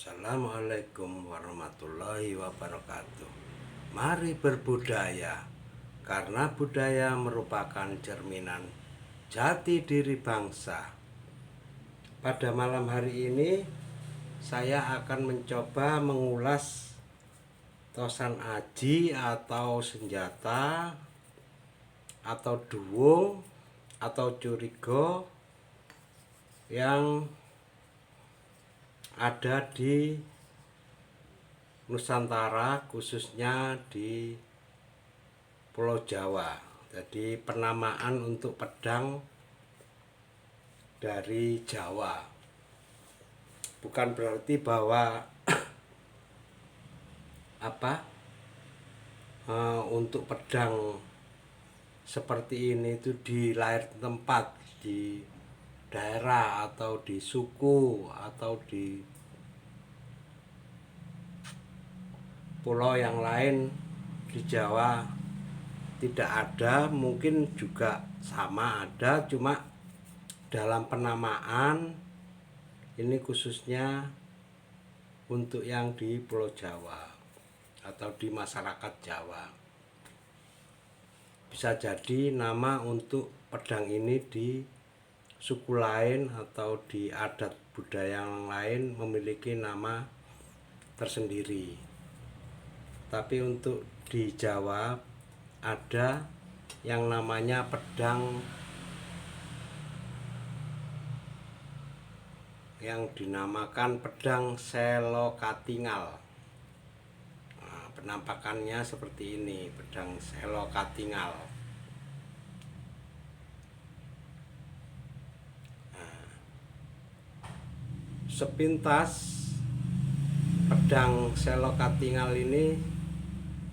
Assalamualaikum warahmatullahi wabarakatuh. Mari berbudaya, karena budaya merupakan cerminan jati diri bangsa. Pada malam hari ini, saya akan mencoba mengulas tosan aji atau senjata, atau duwung, atau curiga yang ada di Nusantara, khususnya di Pulau Jawa. Jadi penamaan untuk pedang dari Jawa. Bukan berarti bahwa untuk pedang seperti ini itu di lahir tempat, di daerah atau di suku atau di pulau yang lain di Jawa tidak ada. Mungkin juga sama ada, cuma dalam penamaan ini khususnya untuk yang di Pulau Jawa atau di masyarakat Jawa. Bisa jadi nama untuk pedang ini di suku lain atau di adat budaya yang lain memiliki nama tersendiri. Tapi untuk di Jawa ada yang namanya pedang yang dinamakan pedang Selokatingal. Nah, penampakannya seperti ini, pedang Selokatingal. Sepintas pedang Selokatingal ini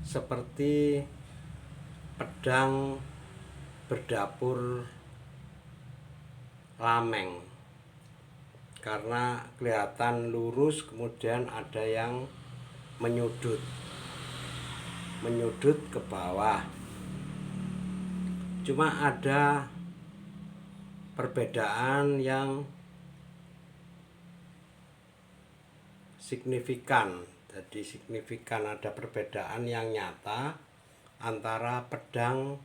seperti pedang berdapur lameng, karena kelihatan lurus, kemudian ada yang menyudut ke bawah. Cuma ada perbedaan yang signifikan. Jadi signifikan, ada perbedaan yang nyata antara pedang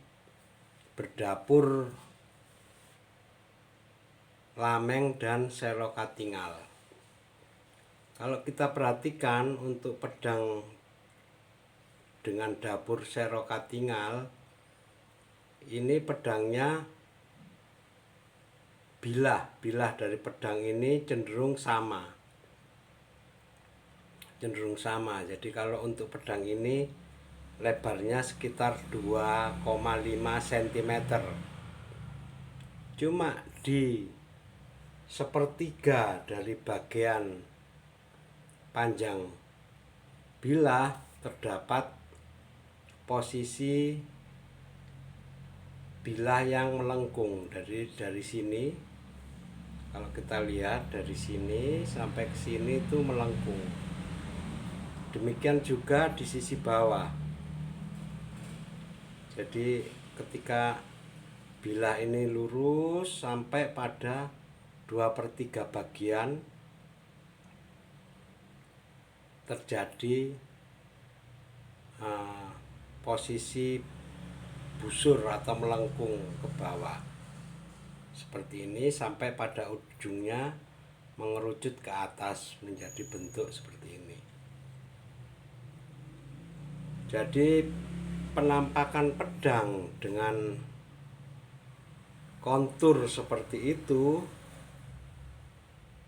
berdapur lameng dan Selokatingal. Kalau kita perhatikan untuk pedang dengan dapur Selokatingal, ini pedangnya bilah dari pedang ini cenderung sama. Jadi kalau untuk pedang ini lebarnya sekitar 2,5 cm. Cuma di sepertiga dari bagian panjang bilah terdapat posisi bilah yang melengkung dari sini. Kalau kita lihat dari sini sampai ke sini itu melengkung. Demikian juga di sisi bawah. Jadi ketika bilah ini lurus sampai pada 2/3 bagian terjadi posisi busur atau melengkung ke bawah seperti ini, sampai pada ujungnya mengerucut ke atas menjadi bentuk seperti ini. Jadi penampakan pedang dengan kontur seperti itu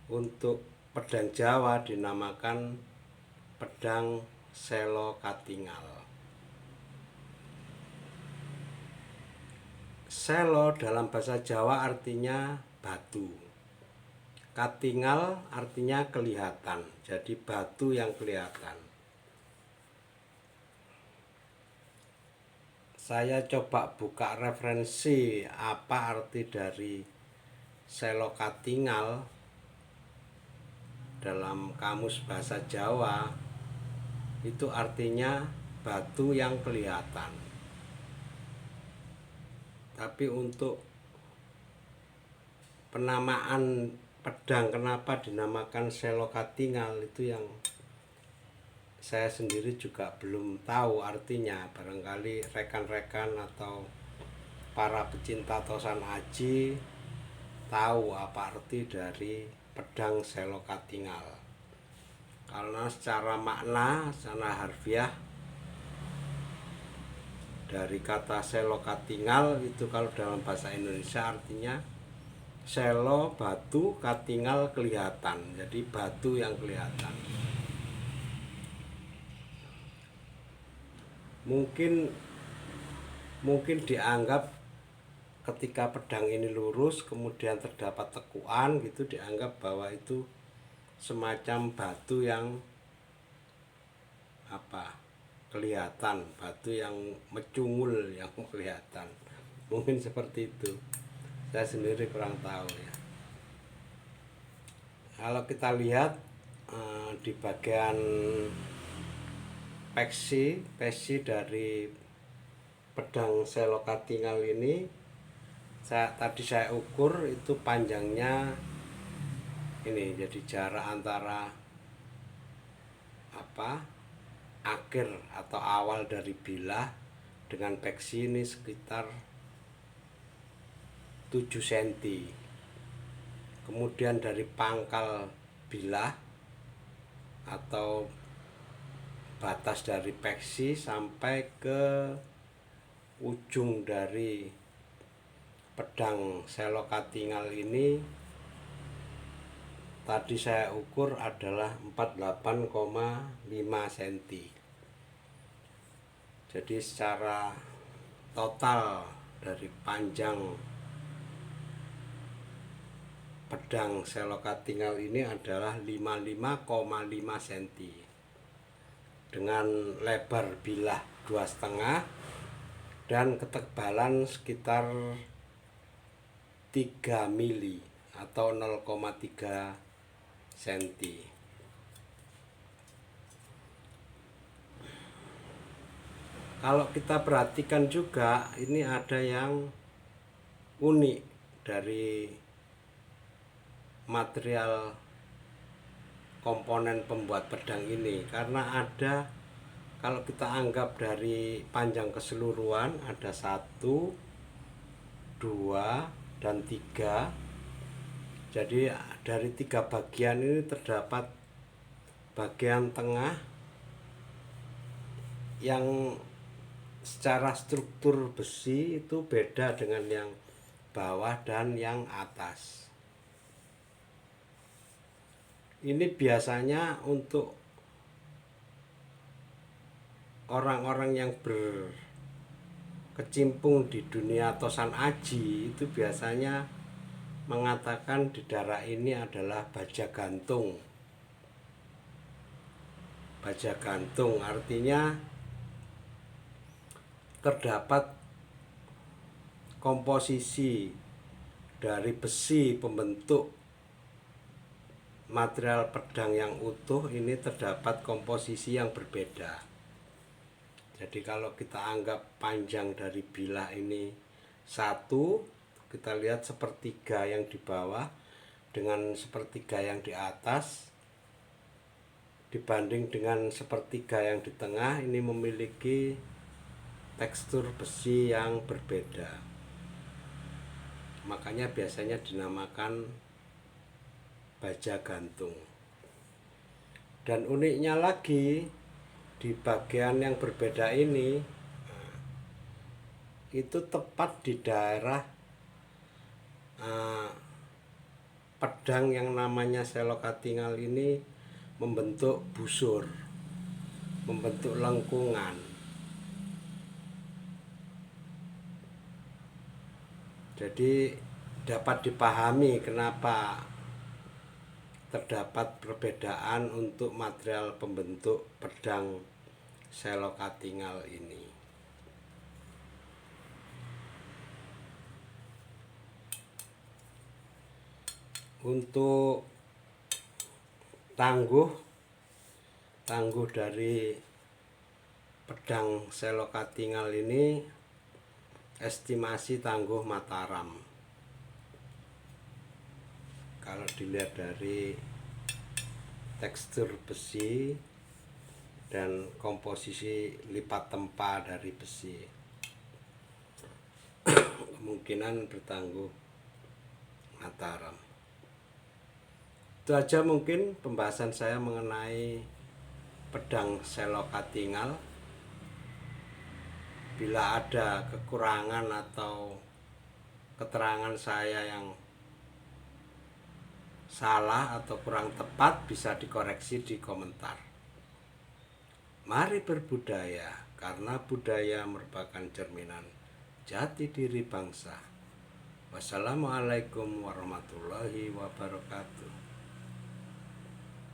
untuk pedang Jawa dinamakan pedang Selokatingal. Selo dalam bahasa Jawa artinya batu. Katingal artinya kelihatan, jadi batu yang kelihatan. Saya coba buka referensi apa arti dari Selokatingal dalam kamus bahasa Jawa. Itu artinya batu yang kelihatan. Tapi untuk penamaan pedang kenapa dinamakan selokatingal itu yang saya sendiri juga belum tahu artinya. Barangkali rekan-rekan atau para pecinta tosan aji tahu apa arti dari pedang selokatingal. Karena secara makna, secara harfiah dari kata selokatingal itu kalau dalam bahasa Indonesia artinya selo batu, katingal kelihatan. Jadi batu yang kelihatan. Mungkin dianggap ketika pedang ini lurus kemudian terdapat tekuan gitu, dianggap bahwa itu semacam batu yang kelihatan, batu yang mecungul yang kelihatan. Mungkin seperti itu. Saya sendiri kurang tahu ya. Kalau kita lihat di bagian peci dari pedang selokatingal ini, tadi saya ukur itu panjangnya ini, jadi jarak antara akhir atau awal dari bilah dengan peci ini sekitar 7 cm. Kemudian dari pangkal bilah atau batas dari peci sampai ke ujung dari pedang selokatingal ini tadi saya ukur adalah 48,5 cm. Jadi secara total dari panjang pedang selokatingal ini adalah 55,5 cm dengan lebar bilah 2,5 dan ketebalan sekitar 3 mili atau 0,3 cm. Kalau kita perhatikan juga ini ada yang unik dari material komponen pembuat pedang ini, karena ada, kalau kita anggap dari panjang keseluruhan ada 1, 2, dan 3. Jadi dari 3 bagian ini terdapat bagian tengah yang secara struktur besi itu beda dengan yang bawah dan yang atas. Ini biasanya untuk orang-orang yang berkecimpung di dunia tosan aji itu biasanya mengatakan di daerah ini adalah baja gantung. Baja gantung artinya terdapat komposisi dari besi pembentuk material pedang yang utuh ini, terdapat komposisi yang berbeda. Jadi kalau kita anggap panjang dari bilah ini 1, kita lihat sepertiga yang di bawah dengan sepertiga yang di atas dibanding dengan sepertiga yang di tengah, ini memiliki tekstur besi yang berbeda. Makanya biasanya dinamakan baja gantung. Dan uniknya lagi, di bagian yang berbeda ini itu tepat di daerah pedang yang namanya selokatingal ini membentuk busur, membentuk lengkungan. Jadi dapat dipahami kenapa terdapat perbedaan untuk material pembentuk pedang selokatingal ini. Untuk tangguh dari pedang selokatingal ini, estimasi tangguh Mataram. kalau dilihat dari tekstur besi dan komposisi lipat tempa dari besi, kemungkinan bertangguh Mataram. Itu aja mungkin pembahasan saya mengenai pedang Selokatingal. Bila ada kekurangan atau keterangan saya yang salah atau kurang tepat, bisa dikoreksi di komentar. Mari berbudaya, karena budaya merupakan cerminan jati diri bangsa. Wassalamualaikum warahmatullahi wabarakatuh.